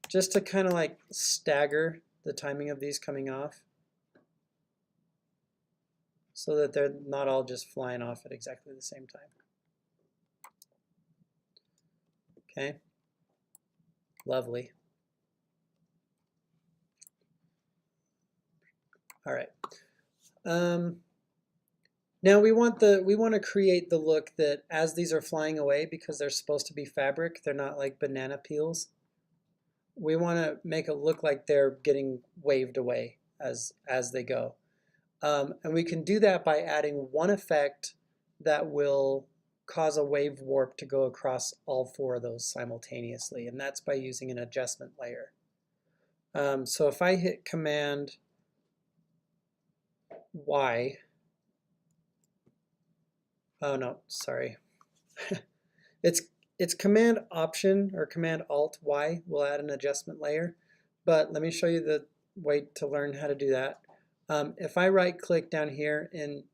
just to kind of like stagger the timing of these coming off so that they're not all just flying off at exactly the same time. Okay, lovely. All right. Now we want to create the look that as these are flying away, because they're supposed to be fabric, they're not like banana peels. We want to make it look like they're getting waved away as they go. And we can do that by adding one effect that will cause a wave warp to go across all 4 of those simultaneously, and that's by using an adjustment layer. So if I hit Command Y, oh no, sorry. It's Command Option or Command Alt Y will add an adjustment layer, but let me show you the way to learn how to do that. If I right click down here in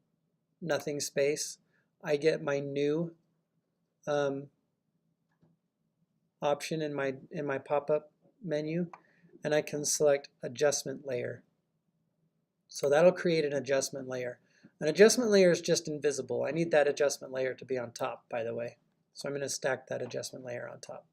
nothing space, I get my new option in my pop-up menu, and I can select adjustment layer. So that'll create an adjustment layer. An adjustment layer is just invisible. I need that adjustment layer to be on top, by the way. So I'm going to stack that adjustment layer on top.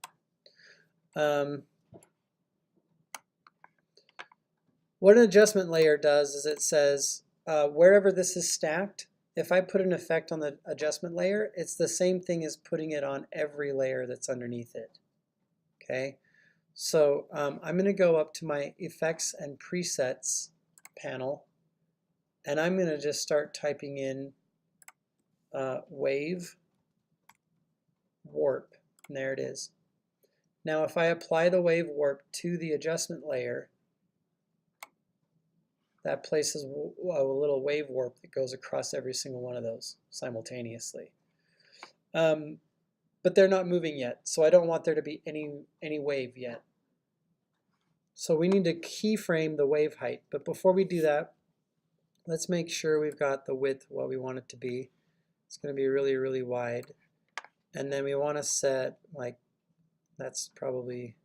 What an adjustment layer does is it says wherever this is stacked, if I put an effect on the adjustment layer, it's the same thing as putting it on every layer that's underneath it. Okay, so I'm going to go up to my Effects and Presets panel, and I'm going to just start typing in Wave Warp, and there it is. Now if I apply the wave warp to the adjustment layer, that places a little wave warp that goes across every single one of those simultaneously. but they're not moving yet, so I don't want there to be any wave yet. So we need to keyframe the wave height, but before we do that, let's make sure we've got the width what we want it to be. It's going to be really, really wide. And then we want to set, like, that's probably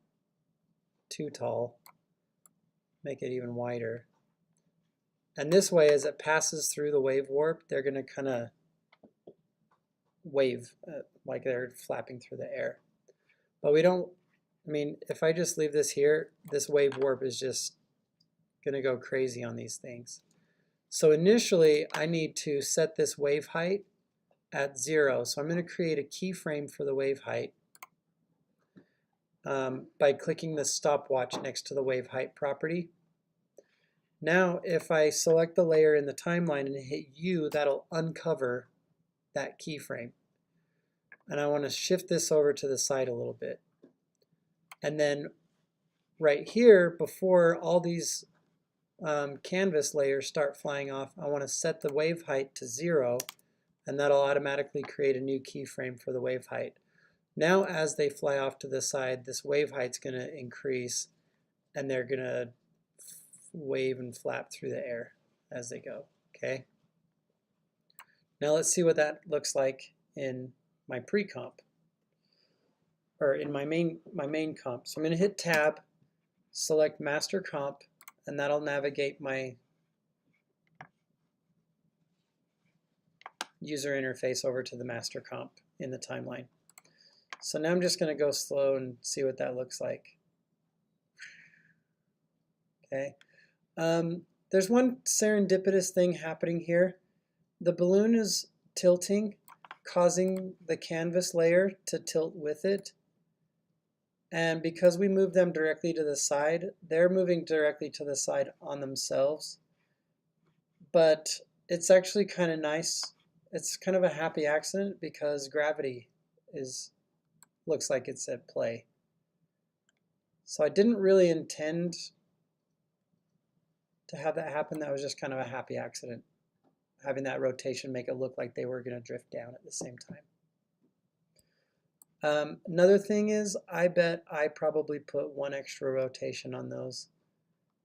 too tall. Make it even wider. And this way, as it passes through the wave warp, they're going to kind of wave like they're flapping through the air. But we don't, I mean, if I just leave this here, this wave warp is just going to go crazy on these things. So initially, I need to set this wave height at 0. So I'm going to create a keyframe for the wave height by clicking the stopwatch next to the wave height property. Now, if I select the layer in the timeline and hit U, that'll uncover that keyframe. And I want to shift this over to the side a little bit. And then right here, before all these canvas layers start flying off, I want to set the wave height to 0, and that'll automatically create a new keyframe for the wave height. Now as they fly off to the side, this wave height's going to increase, and they're going to wave and flap through the air as they go. Okay. Now let's see what that looks like in my pre-comp, or in my main comp. So I'm going to hit Tab, select Master Comp, and that'll navigate my user interface over to the master comp in the timeline. So now I'm just going to go slow and see what that looks like. Okay. There's one serendipitous thing happening here. The balloon is tilting, causing the canvas layer to tilt with it. And because we move them directly to the side, they're moving directly to the side on themselves. But it's actually kind of nice. It's kind of a happy accident because gravity looks like it's at play. So I didn't really intend to have that happen. That was just kind of a happy accident, having that rotation make it look like they were going to drift down at the same time. Another thing is, I bet I probably put one extra rotation on those.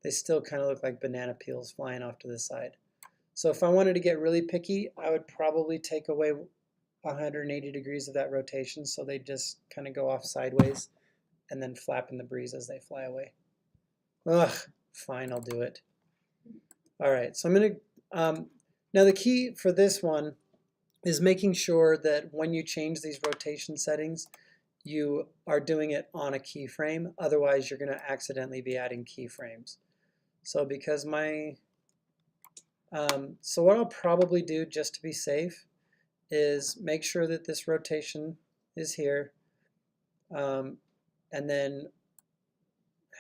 They still kind of look like banana peels flying off to the side. So if I wanted to get really picky, I would probably take away 180 degrees of that rotation so they just kind of go off sideways and then flap in the breeze as they fly away. Ugh, fine, I'll do it. All right, so I'm going to, now the key for this one is making sure that when you change these rotation settings, you are doing it on a keyframe. Otherwise, you're going to accidentally be adding keyframes. So because so what I'll probably do just to be safe is make sure that this rotation is here, and then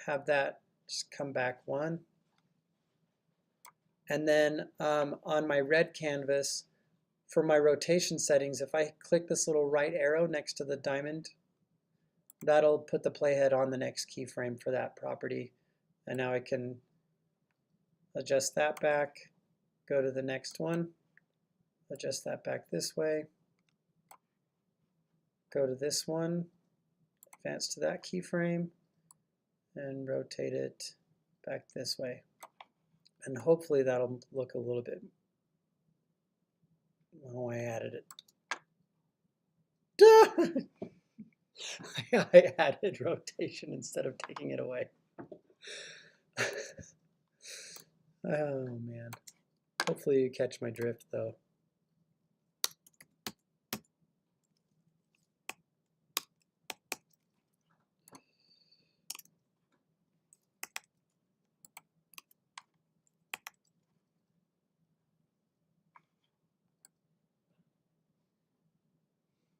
have that just come back one. And then on my red canvas, for my rotation settings, if I click this little right arrow next to the diamond, that'll put the playhead on the next keyframe for that property. And now I can adjust that back, go to the next one, adjust that back this way, go to this one, advance to that keyframe, and rotate it back this way. And hopefully that'll look a little bit. Oh, I added it. I added rotation instead of taking it away. Oh man. Hopefully you catch my drift though.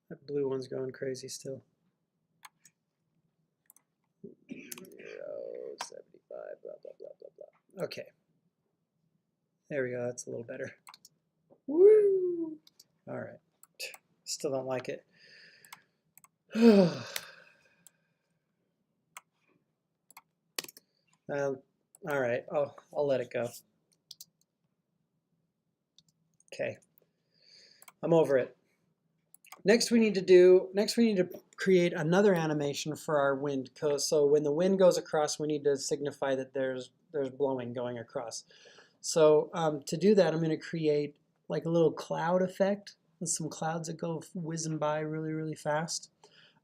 That blue one's going crazy still. 0.75, blah, blah, blah, blah, blah. Okay. There we go, that's a little better. Woo! All right. Still don't like it. All right, I'll let it go. Okay. I'm over it. Next we need to create another animation for our wind. So when the wind goes across, we need to signify that there's blowing going across. So to do that, I'm going to create like a little cloud effect with some clouds that go whizzing by really, really fast.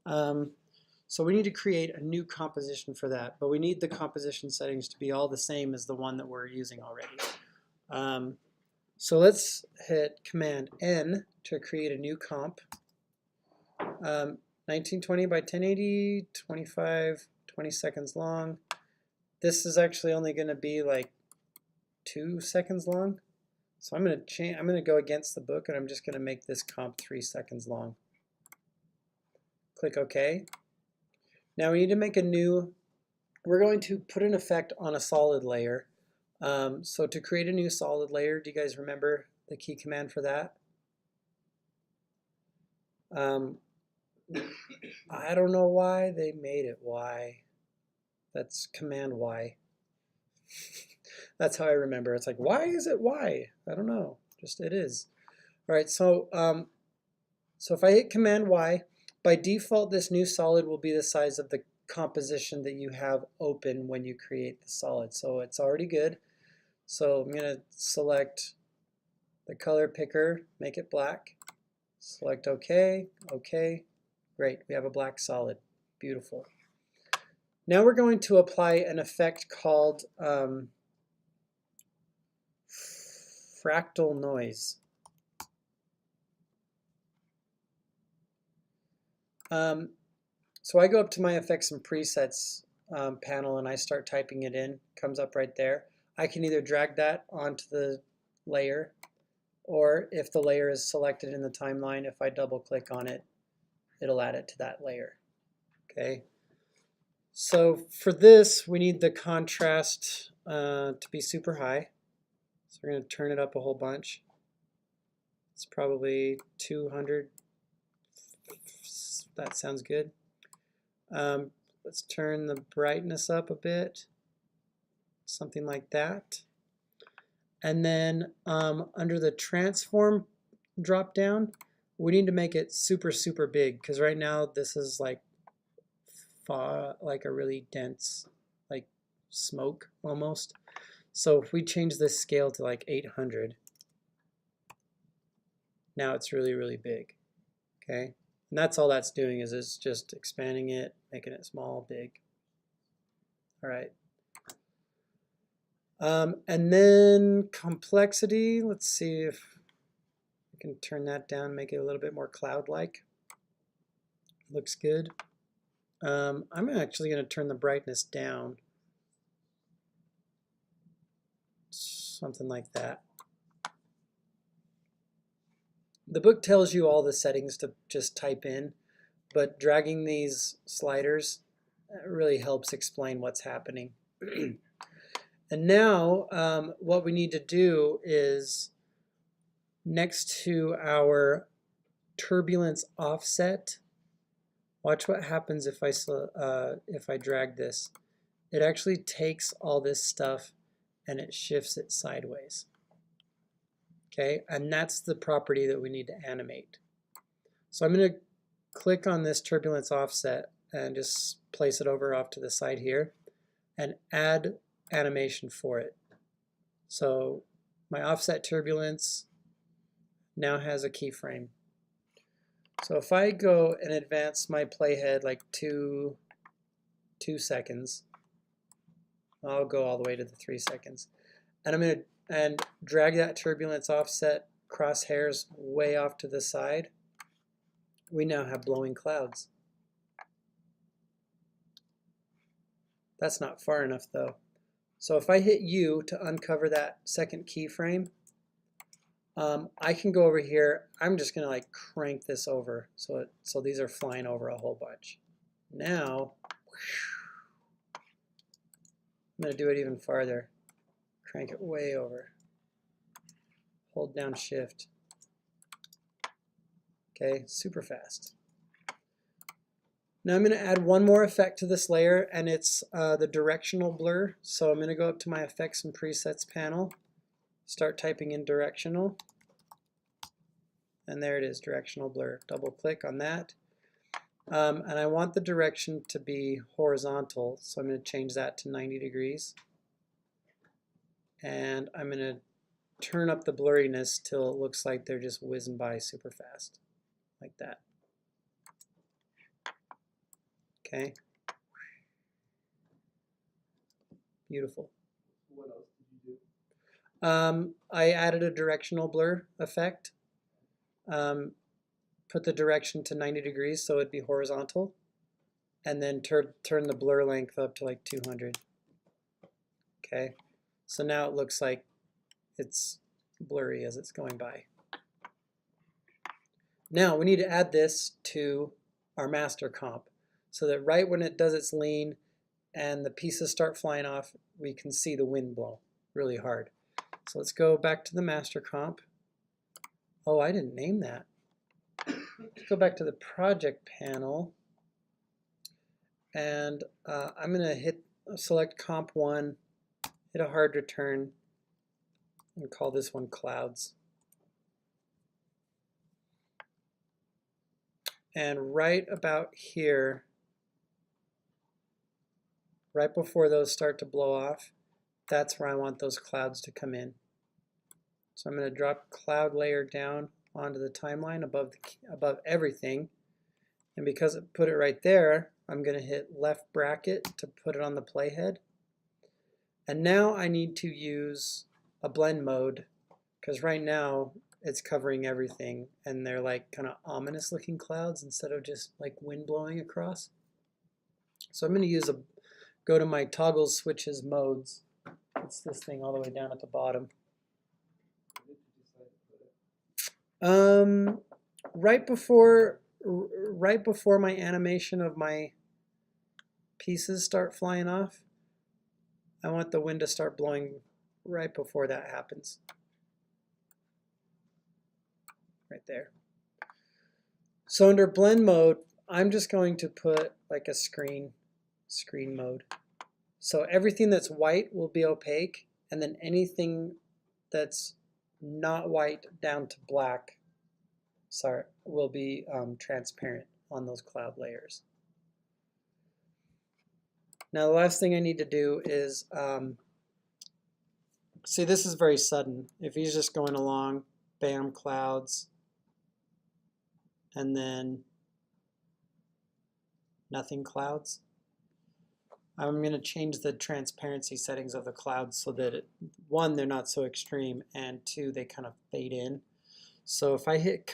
So we need to create a new composition for that, but we need the composition settings to be all the same as the one that we're using already. So let's hit Command N to create a new comp. 1920 by 1080, 25, 20 seconds long. This is actually only going to be like 2 seconds long. So I'm going to go against the book and I'm just going to make this comp 3 seconds long. Click OK. Now we need to make a new, we're going to put an effect on a solid layer. So to create a new solid layer, do you guys remember the key command for that? I don't know why they made it Y. That's Command Y. That's how I remember. It's like, why is it Y? I don't know. Just it is. All right, so if I hit Command Y, by default, this new solid will be the size of the composition that you have open when you create the solid. So it's already good. So I'm going to select the color picker, make it black. Select OK, OK. Great, we have a black solid. Beautiful. Now we're going to apply an effect called fractal noise. So I go up to my effects and presets panel and I start typing it in. Comes up right there. I can either drag that onto the layer, or if the layer is selected in the timeline, if I double click on it, it'll add it to that layer. Okay. So for this, we need the contrast to be super high. So we're going to turn it up a whole bunch. It's probably 200. That sounds good. Let's turn the brightness up a bit, something like that. And then under the transform drop down, we need to make it super, super big, because right now this is like a really dense, like smoke almost. So if we change this scale to like 800, now it's really, really big. Okay, and that's all that's doing, is it's just expanding it, making it small, big. All right. And then complexity, let's see if we can turn that down, make it a little bit more cloud-like. Looks good. I'm actually going to turn the brightness down. Something like that. The book tells you all the settings to just type in, but dragging these sliders really helps explain what's happening. And now what we need to do is, next to our turbulence offset, watch what happens if I drag this. It actually takes all this stuff and it shifts it sideways. Okay, and that's the property that we need to animate. So I'm going to click on this turbulence offset and just place it over off to the side here and add animation for it. So my offset turbulence now has a keyframe. So if I go and advance my playhead like 2 seconds, I'll go all the way to the 3 seconds. And I'm going to drag that turbulence offset crosshairs way off to the side. We now have blowing clouds. That's not far enough though. So if I hit U to uncover that second keyframe, I can go over here. I'm just going to like crank this over so these are flying over a whole bunch. Now I'm going to do it even farther. Crank it way over. Hold down Shift. Okay, super fast. Now I'm going to add one more effect to this layer, and it's the directional blur. So I'm going to go up to my effects and presets panel, start typing in directional, and there it is, directional blur. Double click on that. And I want the direction to be horizontal, so I'm going to change that to 90 degrees. And I'm going to turn up the blurriness till it looks like they're just whizzing by super fast, like that. Okay. Beautiful. What else did you do? I added a directional blur effect. Put the direction to 90 degrees so it'd be horizontal, and then turn the blur length up to like 200. Okay, so now it looks like it's blurry as it's going by. Now we need to add this to our master comp so that right when it does its lean and the pieces start flying off, we can see the wind blow really hard. So let's go back to the master comp. Oh, I didn't name that. Let's go back to the project panel, and I'm going to select comp 1, hit a hard return, and call this one clouds. And right about here, right before those start to blow off, that's where I want those clouds to come in. So I'm going to drop cloud layer down onto the timeline above everything, and because it put it right there, I'm going to hit left bracket to put it on the playhead. And now I need to use a blend mode, because right now it's covering everything and they're like kind of ominous looking clouds instead of just like wind blowing across. So I'm going to go to my toggle switches modes. It's this thing all the way down at the bottom. Right before my animation of my pieces start flying off, I want the wind to start blowing right before that happens. Right there. So under blend mode, I'm just going to put like a screen mode. So everything that's white will be opaque, and then anything that's not white down to black, will be transparent on those cloud layers. Now the last thing I need to do is, see, this is very sudden. If he's just going along, bam, clouds, and then nothing clouds. I'm going to change the transparency settings of the clouds so that, one, they're not so extreme, and two, they kind of fade in. So if I hit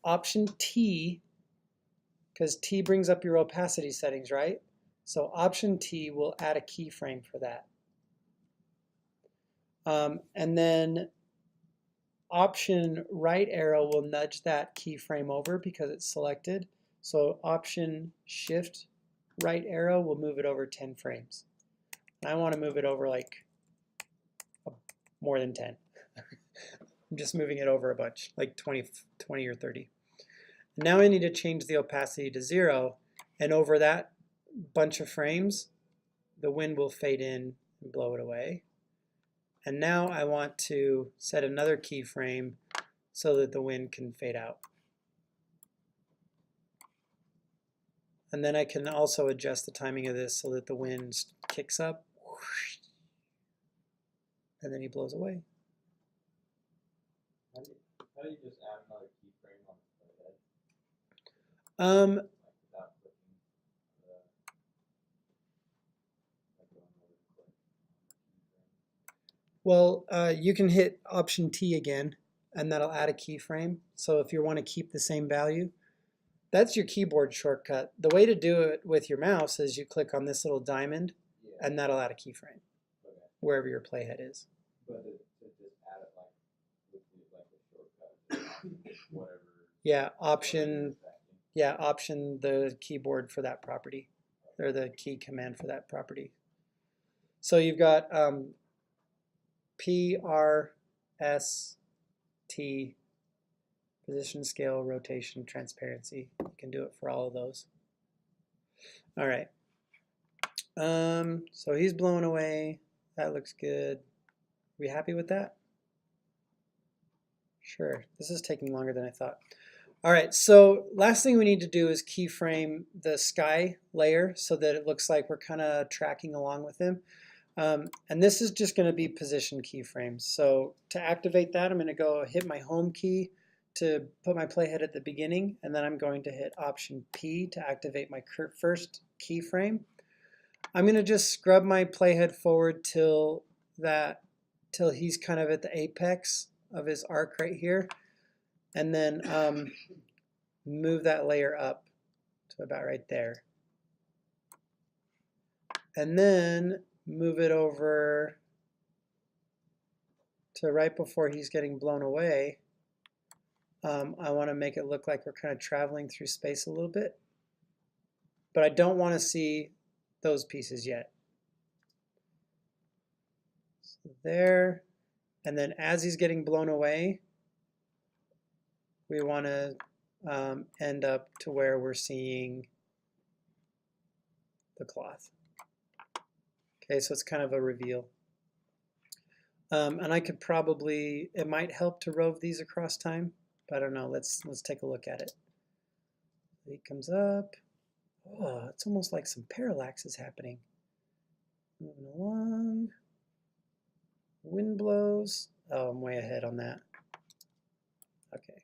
Option T, because T brings up your opacity settings, right? So Option T will add a keyframe for that. And then Option right arrow will nudge that keyframe over because it's selected. So Option Shift right arrow will move it over 10 frames. And I want to move it over like more than 10. I'm just moving it over a bunch, like 20 or 30. Now I need to change the opacity to 0, and over that bunch of frames, the wind will fade in and blow it away. And now I want to set another keyframe so that the wind can fade out. And then I can also adjust the timing of this so that the wind kicks up, and then he blows away. How do you just add another keyframe on the head? Um, Without clicking going over to click on the keyframe? well, you can hit Option T again, and that'll add a keyframe. So if you want to keep the same value, that's your keyboard shortcut. The way to do it with your mouse is you click on this little diamond, and that'll add a keyframe wherever your playhead is. But to just add it like with the shortcut, whatever. Yeah, Option the keyboard for that property, or the key command for that property. So you've got P, R, S, T, position, scale, rotation, transparency. You can do it for all of those. All right. So he's blown away. That looks good. We happy with that? Sure, this is taking longer than I thought. All right, so last thing we need to do is keyframe the sky layer so that it looks like we're kind of tracking along with him. And this is just going to be position keyframes. So to activate that, I'm going to go hit my home key to put my playhead at the beginning, and then I'm going to hit Option P to activate my first keyframe. I'm going to just scrub my playhead forward till he's kind of at the apex of his arc right here, and then move that layer up to about right there. And then move it over to right before he's getting blown away. I want to make it look like we're kind of traveling through space a little bit, but I don't want to see those pieces yet. So there, and then as he's getting blown away, we want to end up to where we're seeing the cloth. Okay, so it's kind of a reveal. And I could probably, it might help to rove these across time, but I don't know. Let's take a look at it. He comes up. Oh, it's almost like some parallax is happening. Moving along. Wind blows. Oh, I'm way ahead on that. Okay.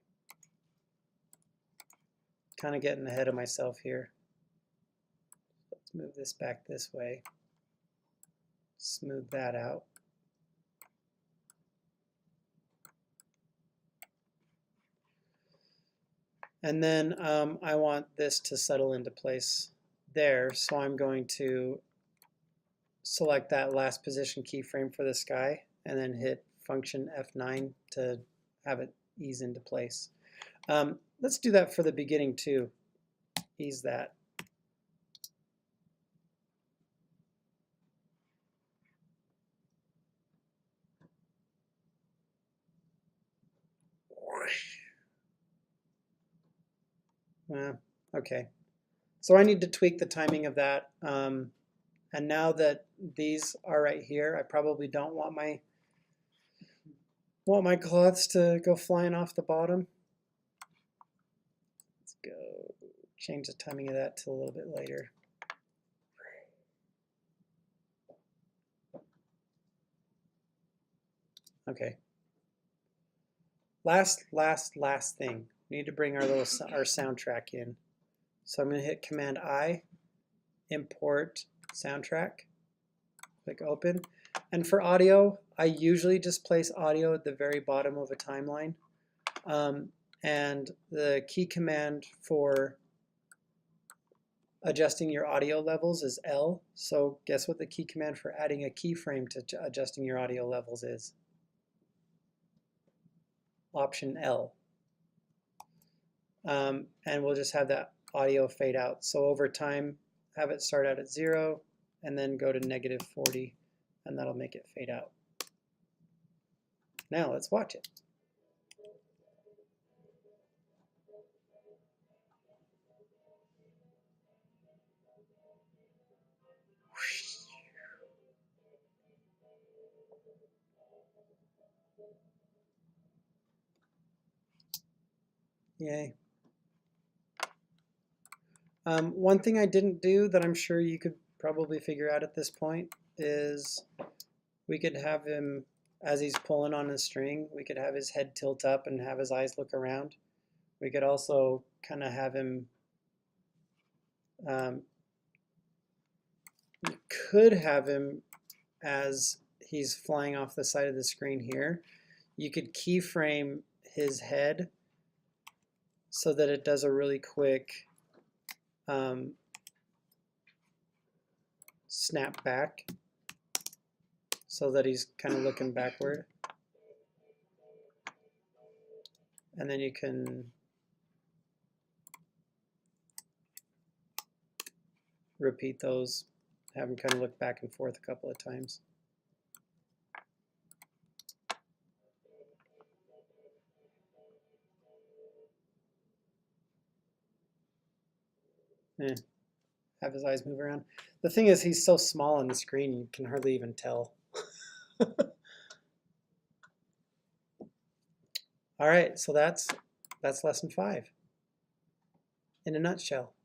Kind of getting ahead of myself here. Let's move this back this way. Smooth that out. And then I want this to settle into place there, so I'm going to select that last position keyframe for the sky and then hit Function F9 to have it ease into place. Let's do that for the beginning too. Ease that. Okay, so I need to tweak the timing of that. And now that these are right here, I probably don't want my cloths to go flying off the bottom. Let's go change the timing of that to a little bit later. Okay. Last thing. We need to bring our soundtrack in. So I'm going to hit Command I, import soundtrack, click open. And for audio, I usually just place audio at the very bottom of a timeline. And the key command for adjusting your audio levels is L. So guess what the key command for adding a keyframe to adjusting your audio levels is? Option L. And we'll just have that audio fade out. So over time, have it start out at 0 and then go to -40, and that'll make it fade out. Now let's watch it. Yay. One thing I didn't do that I'm sure you could probably figure out at this point is we could have him, as he's pulling on his string, we could have his head tilt up and have his eyes look around. We could also kind of have him, you could have him as he's flying off the side of the screen here. You could keyframe his head so that it does a really quick snap back so that he's kind of looking backward. And then you can repeat those, have him kind of look back and forth a couple of times. Have his eyes move around. The thing is, he's so small on the screen, you can hardly even tell. All right, so that's lesson 5 in a nutshell.